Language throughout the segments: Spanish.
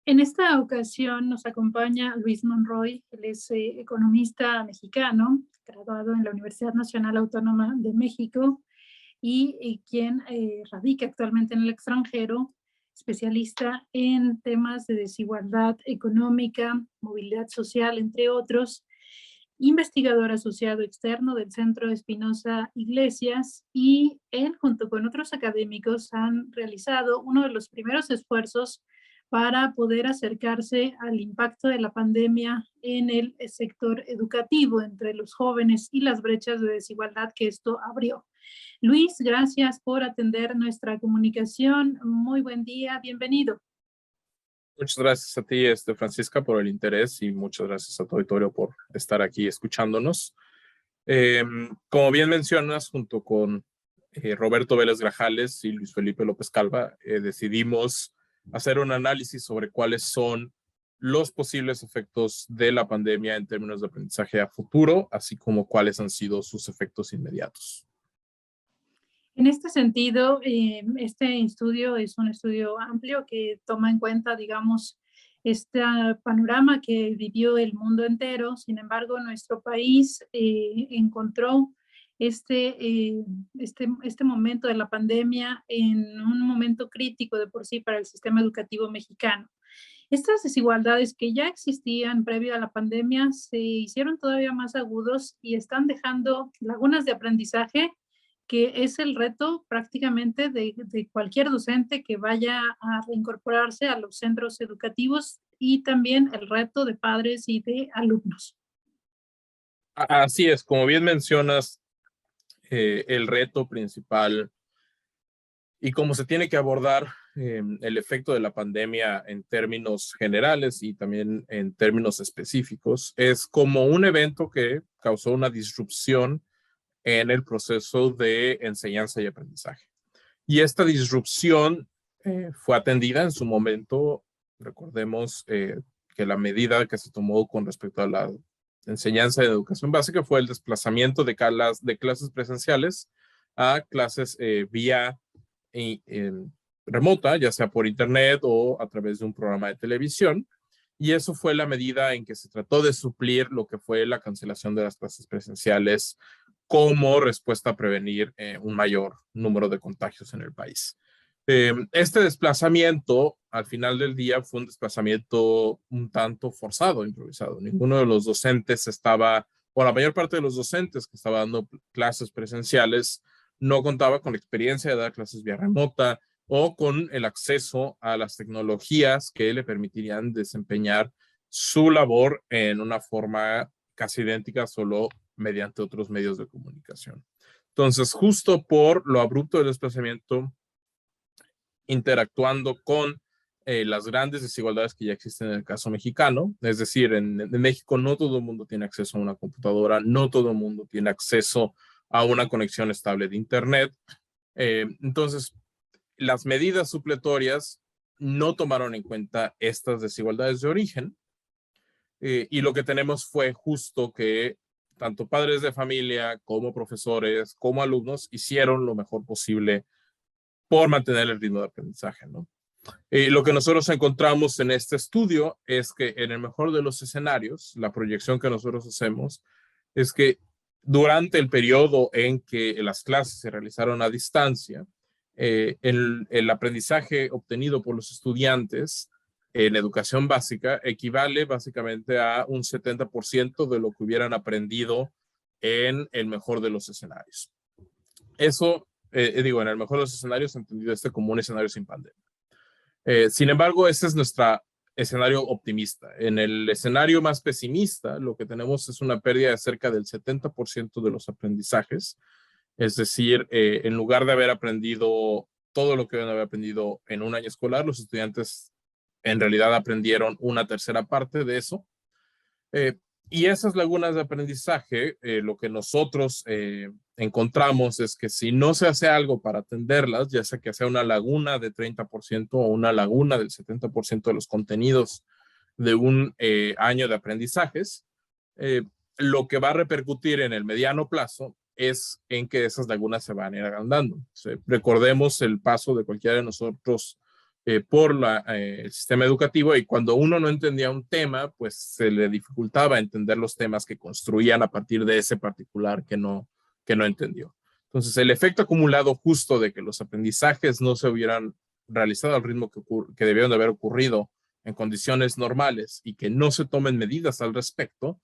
En esta ocasión nos acompaña Luis Monroy, él es economista mexicano, graduado en la Universidad Nacional Autónoma de México y quien radica actualmente en el extranjero, especialista en temas de desigualdad económica, movilidad social, entre otros, investigador asociado externo del Centro Espinosa Iglesias, y él junto con otros académicos han realizado uno de los primeros esfuerzos para poder acercarse al impacto de la pandemia en el sector educativo entre los jóvenes y las brechas de desigualdad que esto abrió. Luis, gracias por atender nuestra comunicación. Muy buen día, bienvenido. Muchas gracias a ti, Francisca, por el interés, y muchas gracias a tu auditorio por estar aquí escuchándonos. Como bien mencionas, junto con Roberto Vélez Grajales y Luis Felipe López Calva, decidimos hacer un análisis sobre cuáles son los posibles efectos de la pandemia en términos de aprendizaje a futuro, así como cuáles han sido sus efectos inmediatos. En este sentido, este estudio es un estudio amplio que toma en cuenta, digamos, este panorama que vivió el mundo entero. Sin embargo, nuestro país encontró este momento de la pandemia en un momento crítico de por sí para el sistema educativo mexicano. Estas desigualdades que ya existían previo a la pandemia se hicieron todavía más agudos y están dejando lagunas de aprendizaje, que es el reto prácticamente de cualquier docente que vaya a reincorporarse a los centros educativos, y también el reto de padres y de alumnos. Así es, como bien mencionas, el reto principal y cómo se tiene que abordar el efecto de la pandemia en términos generales y también en términos específicos es como un evento que causó una disrupción en el proceso de enseñanza y aprendizaje. Y esta disrupción fue atendida en su momento. Recordemos que la medida que se tomó con respecto a la enseñanza de educación básica fue el desplazamiento de clases presenciales a clases vía remota, ya sea por internet o a través de un programa de televisión. Y eso fue la medida en que se trató de suplir lo que fue la cancelación de las clases presenciales como respuesta a prevenir un mayor número de contagios en el país. Este desplazamiento, al final del día, fue un desplazamiento un tanto forzado, improvisado. Ninguno de los docentes estaba, o la mayor parte de los docentes que estaban dando clases presenciales, no contaba con la experiencia de dar clases vía remota o con el acceso a las tecnologías que le permitirían desempeñar su labor en una forma casi idéntica, solo mediante otros medios de comunicación. Entonces, justo por lo abrupto del desplazamiento, interactuando con las grandes desigualdades que ya existen en el caso mexicano, es decir, en México no todo el mundo tiene acceso a una computadora, no todo el mundo tiene acceso a una conexión estable de internet. Entonces, las medidas supletorias no tomaron en cuenta estas desigualdades de origen, y lo que tenemos fue justo que tanto padres de familia como profesores como alumnos hicieron lo mejor posible por mantener el ritmo de aprendizaje, ¿no? Lo que nosotros encontramos en este estudio es que en el mejor de los escenarios, la proyección que nosotros hacemos es que durante el periodo en que las clases se realizaron a distancia, el aprendizaje obtenido por los estudiantes en educación básica equivale básicamente a un 70% de lo que hubieran aprendido en el mejor de los escenarios. Eso, digo, en el mejor de los escenarios, entendido como un escenario sin pandemia. Sin embargo, ese es nuestro escenario optimista. En el escenario más pesimista, lo que tenemos es una pérdida de cerca del 70% de los aprendizajes. Es decir, en lugar de haber aprendido todo lo que deben haber aprendido en un año escolar, los estudiantes en realidad aprendieron una tercera parte de eso. Y esas lagunas de aprendizaje, lo que nosotros encontramos es que si no se hace algo para atenderlas, ya sea que sea una laguna de 30% o una laguna del 70% de los contenidos de un año de aprendizajes, lo que va a repercutir en el mediano plazo es en que esas lagunas se van a ir agrandando. Recordemos el paso de cualquiera de nosotros por el sistema educativo, y cuando uno no entendía un tema, pues se le dificultaba entender los temas que construían a partir de ese particular que no entendió. Entonces, el efecto acumulado justo de que los aprendizajes no se hubieran realizado al ritmo que debieron de haber ocurrido en condiciones normales y que no se tomen medidas al respecto,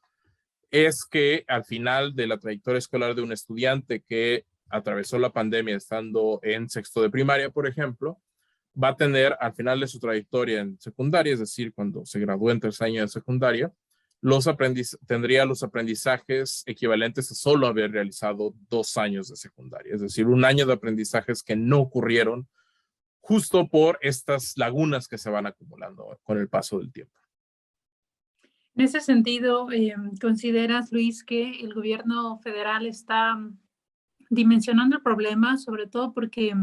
es que al final de la trayectoria escolar de un estudiante que atravesó la pandemia estando en sexto de primaria, por ejemplo, va a tener al final de su trayectoria en secundaria, es decir, cuando se gradúe en tercer año de secundaria, tendría los aprendizajes equivalentes a solo haber realizado 2 años de secundaria, es decir, 1 año de aprendizajes que no ocurrieron justo por estas lagunas que se van acumulando con el paso del tiempo. En ese sentido, ¿consideras, Luis, que el gobierno federal está dimensionando el problema, sobre todo porque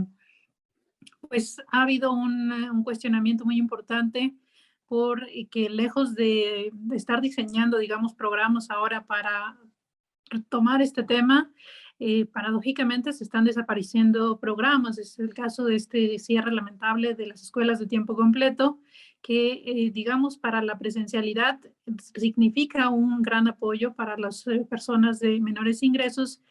pues ha habido un cuestionamiento muy importante por que lejos de estar diseñando, digamos, programas ahora para tomar este tema, paradójicamente se están desapareciendo programas? Es el caso de este cierre lamentable de las escuelas de tiempo completo, que digamos para la presencialidad significa un gran apoyo para las personas de menores ingresos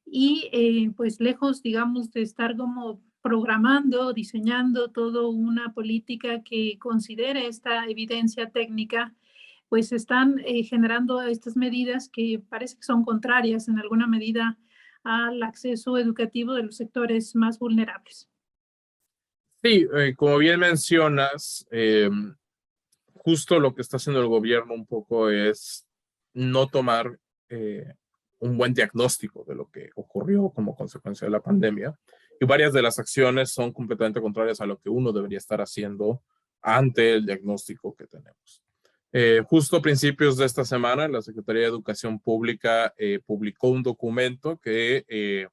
y pues lejos, digamos, de estar como programando, diseñando toda una política que considere esta evidencia técnica, pues están generando estas medidas que parece que son contrarias en alguna medida al acceso educativo de los sectores más vulnerables. Sí, como bien mencionas, justo lo que está haciendo el gobierno un poco es no tomar un buen diagnóstico de lo que ocurrió como consecuencia de la pandemia. Y varias de las acciones son completamente contrarias a lo que uno debería estar haciendo ante el diagnóstico que tenemos. Justo a principios de esta semana, la Secretaría de Educación Pública publicó un documento que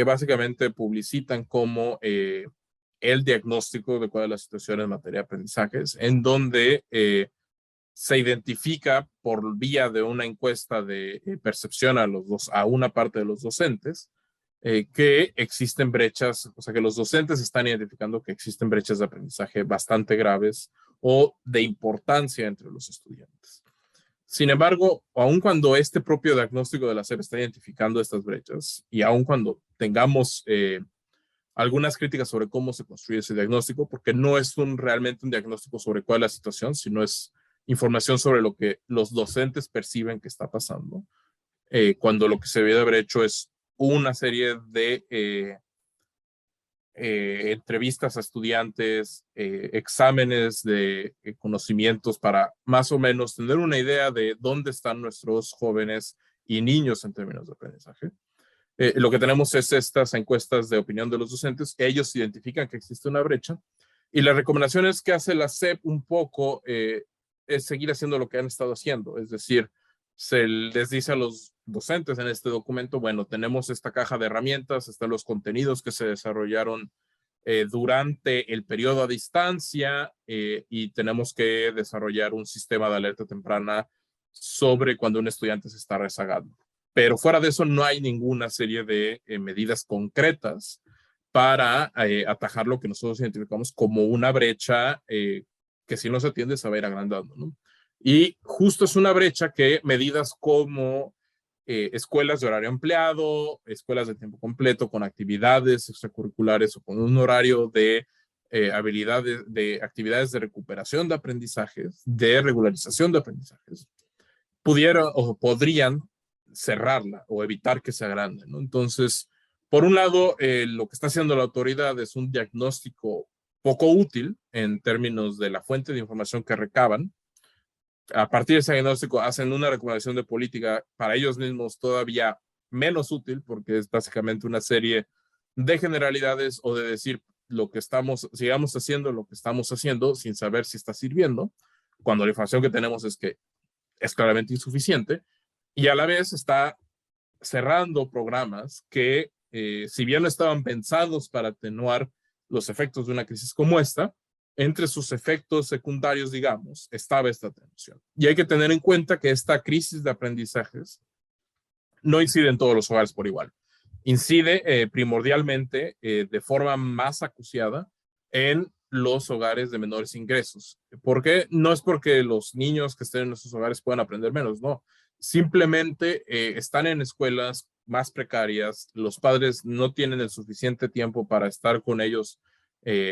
básicamente publicitan como el diagnóstico de cuál es la situación en materia de aprendizajes, en donde se identifica por vía de una encuesta de percepción a una parte de los docentes, que existen brechas, o sea que los docentes están identificando que existen brechas de aprendizaje bastante graves o de importancia entre los estudiantes. Sin embargo, aun cuando este propio diagnóstico de la SEP está identificando estas brechas y aun cuando tengamos algunas críticas sobre cómo se construye ese diagnóstico, porque no es realmente un diagnóstico sobre cuál es la situación, sino es información sobre lo que los docentes perciben que está pasando, cuando lo que se debe haber hecho es una serie de entrevistas a estudiantes, exámenes de conocimientos para más o menos tener una idea de dónde están nuestros jóvenes y niños en términos de aprendizaje. Lo que tenemos es estas encuestas de opinión de los docentes. Ellos identifican que existe una brecha y las recomendaciones que hace la SEP un poco es seguir haciendo lo que han estado haciendo, es decir, se les dice a los docentes en este documento, bueno, tenemos esta caja de herramientas, están los contenidos que se desarrollaron durante el periodo a distancia y tenemos que desarrollar un sistema de alerta temprana sobre cuando un estudiante se está rezagando. Pero fuera de eso no hay ninguna serie de medidas concretas para atajar lo que nosotros identificamos como una brecha que si no se atiende se va a ir agrandando, ¿no? Y justo es una brecha que medidas como escuelas de horario empleado, escuelas de tiempo completo con actividades extracurriculares o con un horario de habilidades, de actividades de recuperación de aprendizajes, de regularización de aprendizajes, pudieran o podrían cerrarla o evitar que se agrande, ¿no? Entonces, por un lado, lo que está haciendo la autoridad es un diagnóstico poco útil en términos de la fuente de información que recaban. A partir de ese diagnóstico hacen una recomendación de política para ellos mismos todavía menos útil, porque es básicamente una serie de generalidades o de decir lo que sigamos haciendo lo que estamos haciendo sin saber si está sirviendo, cuando la información que tenemos es que es claramente insuficiente, y a la vez está cerrando programas que, si bien no estaban pensados para atenuar los efectos de una crisis como esta, entre sus efectos secundarios, digamos, estaba esta tensión. Y hay que tener en cuenta que esta crisis de aprendizajes no incide en todos los hogares por igual. Incide primordialmente de forma más acuciada en los hogares de menores ingresos. ¿Por qué? No es porque los niños que estén en esos hogares puedan aprender menos, no. Simplemente están en escuelas más precarias, los padres no tienen el suficiente tiempo para estar con ellos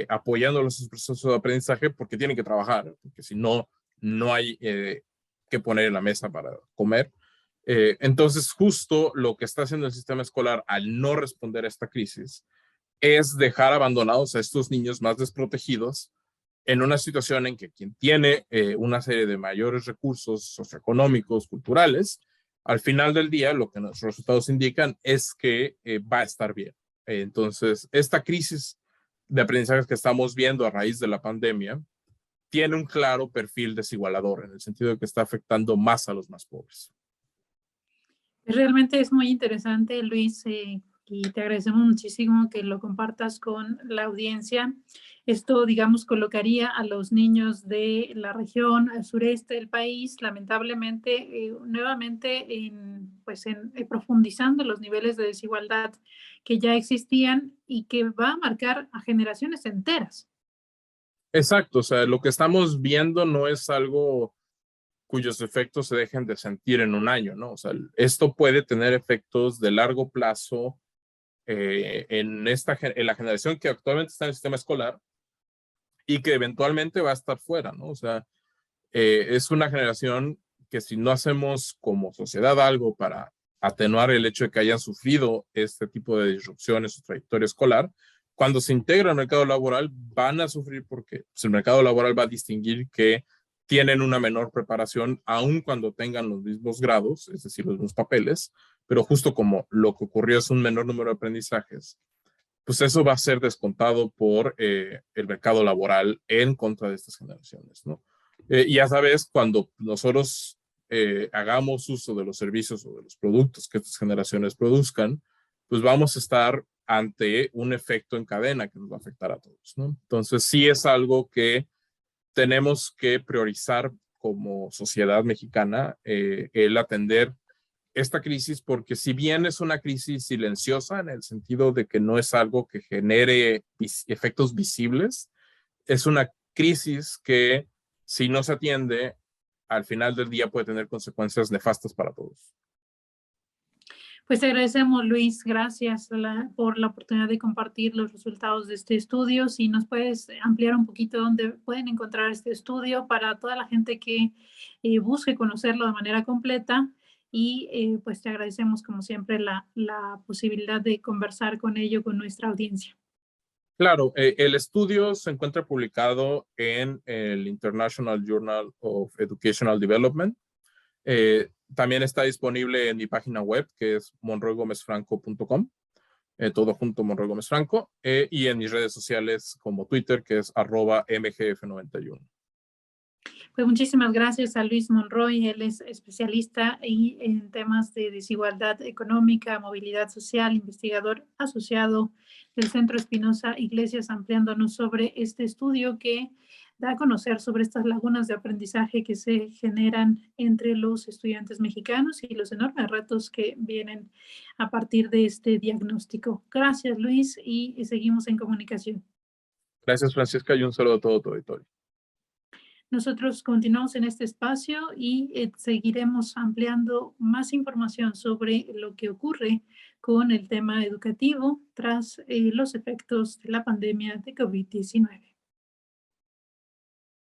apoyándolos en su proceso de aprendizaje porque tienen que trabajar, porque si no, no hay que poner en la mesa para comer. Entonces, justo lo que está haciendo el sistema escolar al no responder a esta crisis es dejar abandonados a estos niños más desprotegidos en una situación en que quien tiene una serie de mayores recursos socioeconómicos, culturales, al final del día lo que nuestros resultados indican es que va a estar bien. Entonces, esta crisis de aprendizaje que estamos viendo a raíz de la pandemia tiene un claro perfil desigualador en el sentido de que está afectando más a los más pobres. Realmente es muy interesante, Luis, y te agradecemos muchísimo que lo compartas con la audiencia. Esto, digamos, colocaría a los niños de la región sureste del país, lamentablemente, nuevamente profundizando los niveles de desigualdad que ya existían y que va a marcar a generaciones enteras. Exacto, o sea, lo que estamos viendo no es algo cuyos efectos se dejen de sentir en un año, ¿no? O sea, esto puede tener efectos de largo plazo en la generación que actualmente está en el sistema escolar y que eventualmente va a estar fuera, ¿no? O sea, es una generación que si no hacemos como sociedad algo para atenuar el hecho de que hayan sufrido este tipo de disrupción en su trayectoria escolar, cuando se integra al mercado laboral van a sufrir porque pues, el mercado laboral va a distinguir que tienen una menor preparación aun cuando tengan los mismos grados, es decir, los mismos papeles, pero justo como lo que ocurrió es un menor número de aprendizajes, pues eso va a ser descontado por el mercado laboral en contra de estas generaciones, ¿no? Ya sabes, cuando nosotros hagamos uso de los servicios o de los productos que estas generaciones produzcan, pues vamos a estar ante un efecto en cadena que nos va a afectar a todos, ¿no? Entonces sí es algo que tenemos que priorizar como sociedad mexicana, el atender esta crisis, porque si bien es una crisis silenciosa en el sentido de que no es algo que genere efectos visibles, es una crisis que si no se atiende, al final del día puede tener consecuencias nefastas para todos. Pues te agradecemos, Luis, gracias por la oportunidad de compartir los resultados de este estudio. Si nos puedes ampliar un poquito dónde pueden encontrar este estudio para toda la gente que busque conocerlo de manera completa. Y pues te agradecemos, como siempre, la posibilidad de conversar con ello con nuestra audiencia. Claro, el estudio se encuentra publicado en el International Journal of Educational Development. También está disponible en mi página web, que es monroygomezfranco.com, todo junto monroygomezfranco, y en mis redes sociales como Twitter, que es @mgf91. Pues muchísimas gracias a Luis Monroy, él es especialista en temas de desigualdad económica, movilidad social, investigador asociado del Centro Espinosa Iglesias, ampliándonos sobre este estudio que da a conocer sobre estas lagunas de aprendizaje que se generan entre los estudiantes mexicanos y los enormes retos que vienen a partir de este diagnóstico. Gracias, Luis, y seguimos en comunicación. Gracias, Francisca, y un saludo a todo tu auditorio. Nosotros continuamos en este espacio y seguiremos ampliando más información sobre lo que ocurre con el tema educativo tras los efectos de la pandemia de COVID-19.